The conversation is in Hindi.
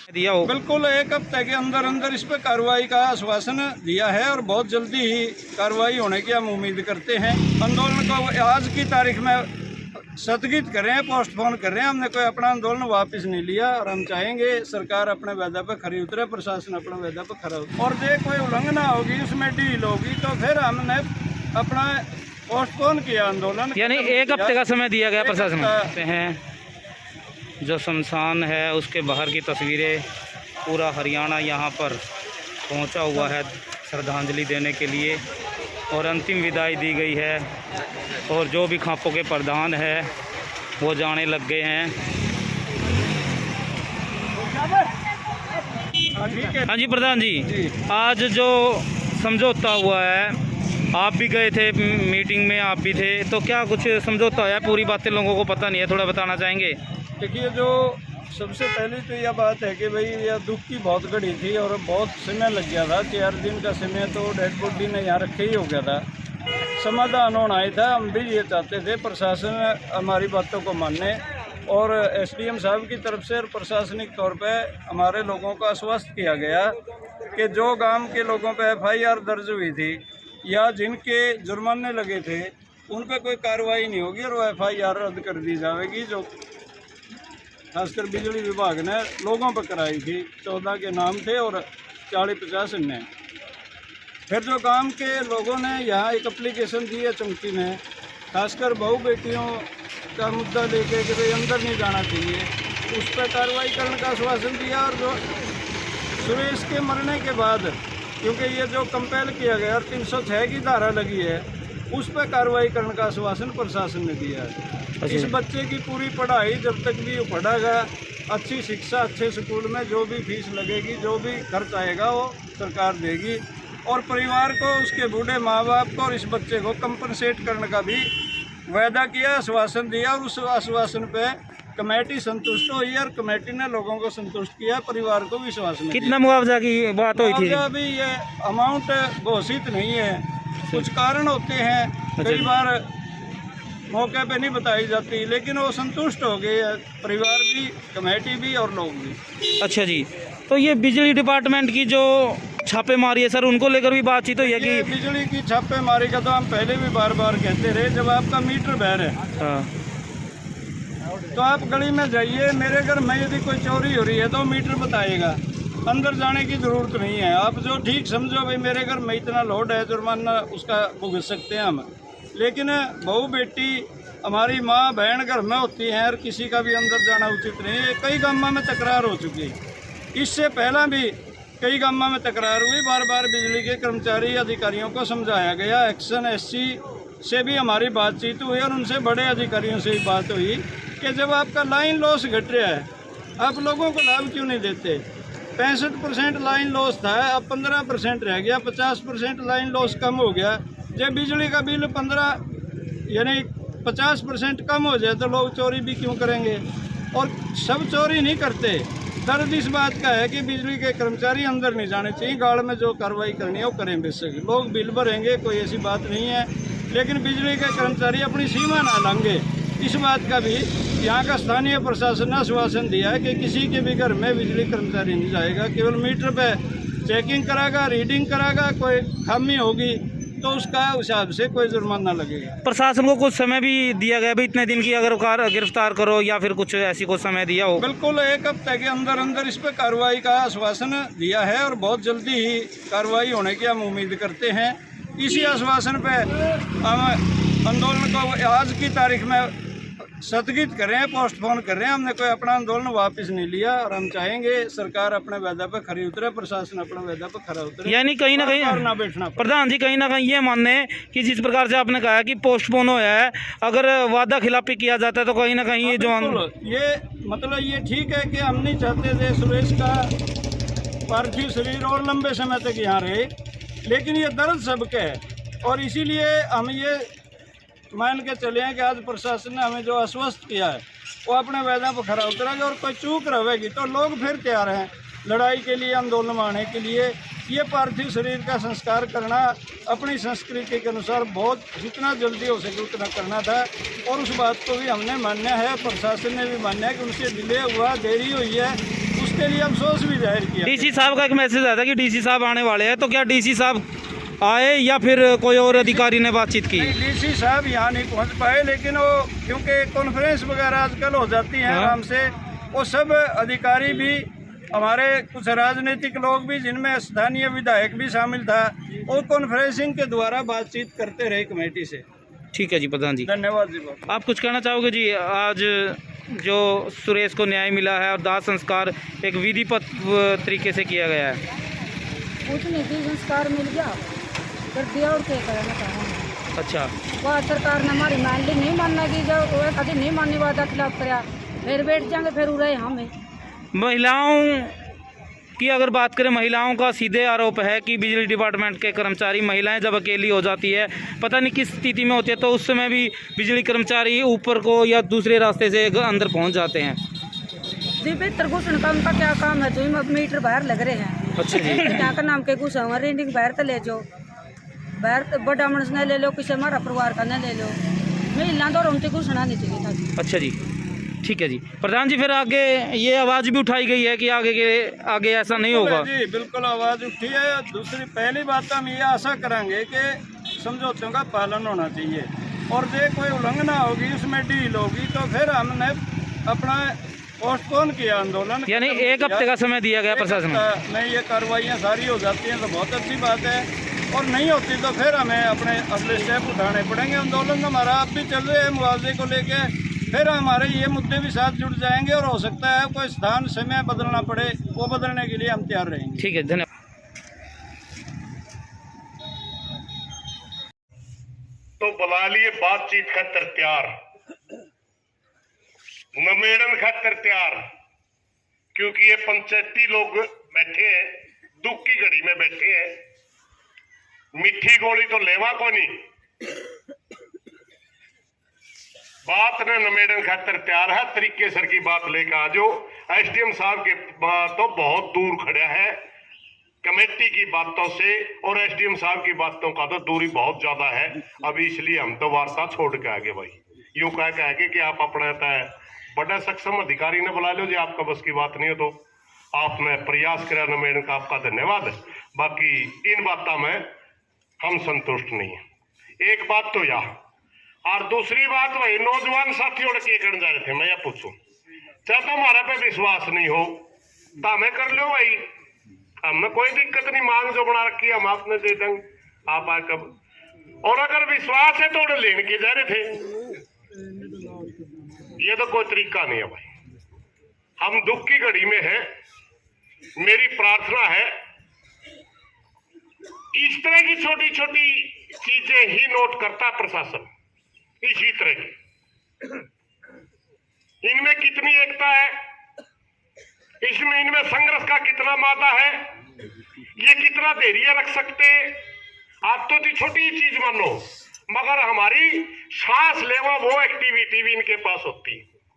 दिया हो? बिल्कुल 1 हफ्ते के अंदर अंदर इस पर कार्रवाई का आश्वासन दिया है और बहुत जल्दी ही कार्रवाई होने की हम उम्मीद करते हैं। आंदोलन को आज की तारीख में स्थगित कर रहे हैं, पोस्टपोन कर रहे हैं। हमने कोई अपना आंदोलन वापस नहीं लिया और हम चाहेंगे सरकार अपने वादा पर खरी उतरे, प्रशासन अपने वादा पर खरा उतरे और जो कोई उल्लंघना होगी उसमें ढील होगी तो फिर हमने अपना पोस्टपोन किया आंदोलन। यानी 1 हफ्ते का समय दिया गया प्रशासन हैं। जो शमशान है उसके बाहर की तस्वीरें, पूरा हरियाणा यहाँ पर पहुँचा हुआ है श्रद्धांजलि देने के लिए और अंतिम विदाई दी गई है और जो भी खापों के प्रधान है वो जाने लग गए हैं। हाँ जी प्रधान जी, आज जो समझौता हुआ है, आप भी गए थे मीटिंग में, आप भी थे, तो क्या कुछ समझौता है? पूरी बातें लोगों को पता नहीं है, थोड़ा बताना चाहेंगे? देखिए, जो सबसे पहले तो यह बात है कि भाई यह दुख की बहुत घड़ी थी और बहुत समय लग गया था। 4 दिन का समय तो डेड बॉडी ने यहाँ रखे ही हो गया था। समाधान होना ही था। हम भी ये चाहते थे प्रशासन हमारी बातों को माने और एसडीएम साहब की तरफ से और प्रशासनिक तौर पे हमारे लोगों को आश्वस्त किया गया कि जो गांव के लोगों पे FIR दर्ज हुई थी या जिनके जुर्माने लगे थे उन पे कोई कार्रवाई नहीं होगी और वो FIR रद्द कर दी जाएगी, जो खासकर बिजली विभाग ने लोगों पर कराई थी। 14 के नाम थे और 40-50 ने। फिर जो गांव के लोगों ने यहाँ एक एप्लीकेशन दी है चौकी में, खासकर बहू बेटियों का मुद्दा लेके कि भाई अंदर नहीं जाना चाहिए, उस पर कार्रवाई करने का आश्वासन दिया। और जो सुरेश के मरने के बाद, क्योंकि ये जो कंपेल किया गया और 306 की धारा लगी है, उस पर कार्रवाई करने का आश्वासन प्रशासन ने दिया है। इस बच्चे की पूरी पढ़ाई जब तक भी वो पढ़ेगा, अच्छी शिक्षा, अच्छे स्कूल में जो भी फीस लगेगी, जो भी खर्च आएगा वो सरकार देगी और परिवार को, उसके बूढ़े माँ बाप को और इस बच्चे को कंपनसेट करने का भी वायदा किया, आश्वासन दिया। और उस आश्वासन पे कमेटी संतुष्ट हुई और कमेटी ने लोगों को संतुष्ट किया, परिवार को विश्वास में। कितना मुआवजा की बात हुई थी? अभी ये अमाउंट घोषित नहीं है, कुछ कारण होते हैं, कई बार मौके पे नहीं बताई जाती, लेकिन वो संतुष्ट हो गए, परिवार भी, कमेटी भी और लोग भी। अच्छा जी, तो ये बिजली डिपार्टमेंट की जो छापेमारी है सर, उनको लेकर भी बातचीत हुई है कि? बिजली की छापेमारी का तो हम पहले भी बार बार कहते रहे, जब आपका मीटर बह है तो आप गली में जाइए, मेरे घर में यदि कोई चोरी हो रही है तो मीटर बताएगा, अंदर जाने की ज़रूरत नहीं है। आप जो ठीक समझो भाई मेरे घर में इतना लोड है, जुर्माना उसका भुगत सकते हैं हम, लेकिन बहू बेटी हमारी माँ बहन घर में होती हैं और किसी का भी अंदर जाना उचित नहीं है। कई गाँव में तकरार हो चुकी है, इससे पहला भी कई गाँव में तकरार हुई, बार बार बिजली के कर्मचारी अधिकारियों को समझाया गया। एक्शन SC से भी हमारी बातचीत हुई और उनसे बड़े अधिकारियों से भी बात हुई कि जब आपका लाइन लॉस घट रहा है, आप लोगों को लाभ क्यों नहीं देते? 65% लाइन लॉस था, अब 15% रह गया, 50% लाइन लॉस कम हो गया। जब बिजली का बिल 15 यानी 50% कम हो जाए तो लोग चोरी भी क्यों करेंगे? और सब चोरी नहीं करते। दर्द इस बात का है कि बिजली के कर्मचारी अंदर नहीं जाने चाहिए, गाड़ में जो कार्रवाई करनी है वो करें, बेशक लोग बिल भरेंगे, कोई ऐसी बात नहीं है, लेकिन बिजली के कर्मचारी अपनी सीमा ना लांघे, इस बात का भी यहाँ का स्थानीय प्रशासन ने आश्वासन दिया है कि किसी के भी घर में बिजली कर्मचारी नहीं जाएगा, केवल मीटर पे चेकिंग कराएगा, रीडिंग कराएगा, कोई खामी होगी तो उसका हिसाब से कोई जुर्माना लगेगा। प्रशासन को कुछ समय भी दिया गया भी, इतने दिन की अगर गिरफ्तार करो या फिर कुछ ऐसी कुछ समय दिया हो? बिल्कुल 1 हफ्ते के अंदर अंदर इस पर कार्रवाई का आश्वासन दिया है और बहुत जल्दी ही कार्रवाई होने की हम उम्मीद करते हैं। इसी आश्वासन पे हम आंदोलन को आज की तारीख में स्थगित कर रहे हैं, पोस्टपोन कर रहे हैं। हमने कोई अपना आंदोलन वापस नहीं लिया और हम चाहेंगे सरकार अपने वादा पर खरी उतरे, प्रशासन अपने वादा पर खरा उतरे। यानी कहीं ना कहीं ना बैठना प्रधान जी, कहीं ना कहीं ये मानने कि जिस प्रकार से आपने कहा कि पोस्टपोन होया है, अगर वादा खिलाफी किया जाता है तो कहीं ना कहीं ये जो ये मतलब ये ठीक है कि हम नहीं चाहते थे सुरेश का पार्थिव शरीर और लंबे समय तक यहाँ रहे, लेकिन ये दर्द सबका है और इसीलिए हम ये मान के चले हैं कि आज प्रशासन ने हमें जो आश्वस्त किया है वो अपने वादा पर खरा उतरेगा और कोई चूक रहेगी तो लोग फिर तैयार हैं लड़ाई के लिए, आंदोलन में आने के लिए। ये पार्थिव शरीर का संस्कार करना अपनी संस्कृति के अनुसार बहुत जितना जल्दी हो सके उतना करना था और उस बात को भी हमने मान्य है, प्रशासन ने भी मान्य है कि उनसे डिले हुआ, देरी हुई है, उस इसके लिए अफसोस भी जाहिर किया। डीसी साहब का एक मैसेज आया था कि डीसी साहब आने वाले हैं, तो क्या डीसी साहब आए या फिर कोई और अधिकारी ने बातचीत की? डीसी साहब यहाँ नहीं पहुँच पाए, लेकिन वो क्योंकि कॉन्फ्रेंस वगैरह आजकल हो जाती हैं आराम से, वो सब अधिकारी भी, हमारे कुछ राजनीतिक लोग भी जिनमें स्थानीय विधायक भी शामिल था, वो कॉन्फ्रेंसिंग के द्वारा बातचीत करते रहे कमेटी से। ठीक है जी प्रधान जी, धन्यवाद जी। आप कुछ कहना चाहोगे जी? आज जो सुरेश को न्याय मिला है और दाह संस्कार एक विधिवत तरीके से किया गया है। कुछ नहीं थी, संस्कार मिल गया कर दिया और क्या करना चाहूँगा। अच्छा, वह सरकार ने हमारी मान ली, नहीं मानना की जब वो कभी नहीं मानने वादा खिलाफ कराया, फिर बैठ जाएंगे, फिर उड़े हमें। महिलाओं की अगर बात करें, महिलाओं का सीधे आरोप है कि बिजली डिपार्टमेंट के कर्मचारी, महिलाएं जब अकेली हो जाती है, पता नहीं किस स्थिति में होती है, तो उस समय भी बिजली कर्मचारी ऊपर को या दूसरे रास्ते से अंदर पहुंच जाते हैं। जी बेहतर घुसन का उनका क्या काम है? जो मीटर बाहर लग रहे हैं। अच्छा जी, क्या का नाम के घुसा हुआ रीडिंग बाहर तो ले जाओ, बाहर तो बड़ा मनुष्य ने ले लो, किसी हमारा परिवार का न ले लो, महिला तो हमसे घुसना नहीं चाहिए था। अच्छा जी, ठीक है जी। प्रधान जी, फिर आगे ये आवाज़ भी उठाई गई है कि आगे ऐसा नहीं होगा? जी बिल्कुल आवाज़ उठी है। दूसरी पहली बात तो हम ये आशा करेंगे कि समझौतों का पालन होना चाहिए, और जो कोई उल्लंघना होगी उसमें डील होगी, तो फिर हमने अपना पोस्टपोन किया आंदोलन, यानी एक हफ्ते का समय दिया गया प्रशासन को। नहीं, ये कार्रवाइयाँ सारी हो जाती हैं तो बहुत अच्छी बात है, और नहीं होती तो फिर हमें अपने अगले स्टेप उठाने पड़ेंगे। आंदोलन हमारा अब भी चल रहे हैं मुआवजे को लेके, फिर हमारे ये मुद्दे भी साथ जुड़ जाएंगे, और हो सकता है कोई स्थान समय बदलना पड़े, वो बदलने के लिए हम तैयार रहेंगे। ठीक है, धन्यवाद। तो बुला लिए बातचीत खातर तैयार, नमेड़न खातर तैयार, क्योंकि ये पंचायती लोग बैठे हैं, दुख की घड़ी में बैठे हैं, मीठी गोली तो लेवा को नहीं, बात ने नमेड़न खातर तैयार है। तरीके सर की बात लेकर आ जो, एसडीएम साहब के तो बहुत दूर खड़ा है कमेटी की बातों से, और एसडीएम साहब की बातों का तो दूरी बहुत ज्यादा है। अभी इसलिए हम तो वार्ता छोड़ के आगे भाई यूं कह के कि आप अपना बड़ा सक्षम अधिकारी ने बुला लो, जो आपका बस की बात नहीं हो तो आपने प्रयास करा नमेड़न का, आपका धन्यवाद। बाकी इन बातों में हम संतुष्ट नहीं है। एक बात तो यह, और दूसरी बात वही नौजवान साथियों के करने जा रहे थे, मैं यह पूछूं, चाहे तो हमारे पे विश्वास नहीं हो तो हमें कर लो भाई, हमें कोई दिक्कत नहीं, मांग जो बना रखी हम आपने दे देंगे, आप आए कब, और अगर विश्वास है तो लेने के जा रहे थे, ये तो कोई तरीका नहीं है भाई। हम दुख की घड़ी में हैं, मेरी प्रार्थना है इस तरह की छोटी छोटी चीजें ही नोट करता प्रशासन, इसी तरह की, इनमें कितनी एकता है, इसमें इनमें संघर्ष का कितना मादा है, ये कितना धैर्य रख सकते हैं। आप तो छोटी चीज मानो, मगर हमारी सांस लेवा वो एक्टिविटी भी इनके पास होती है।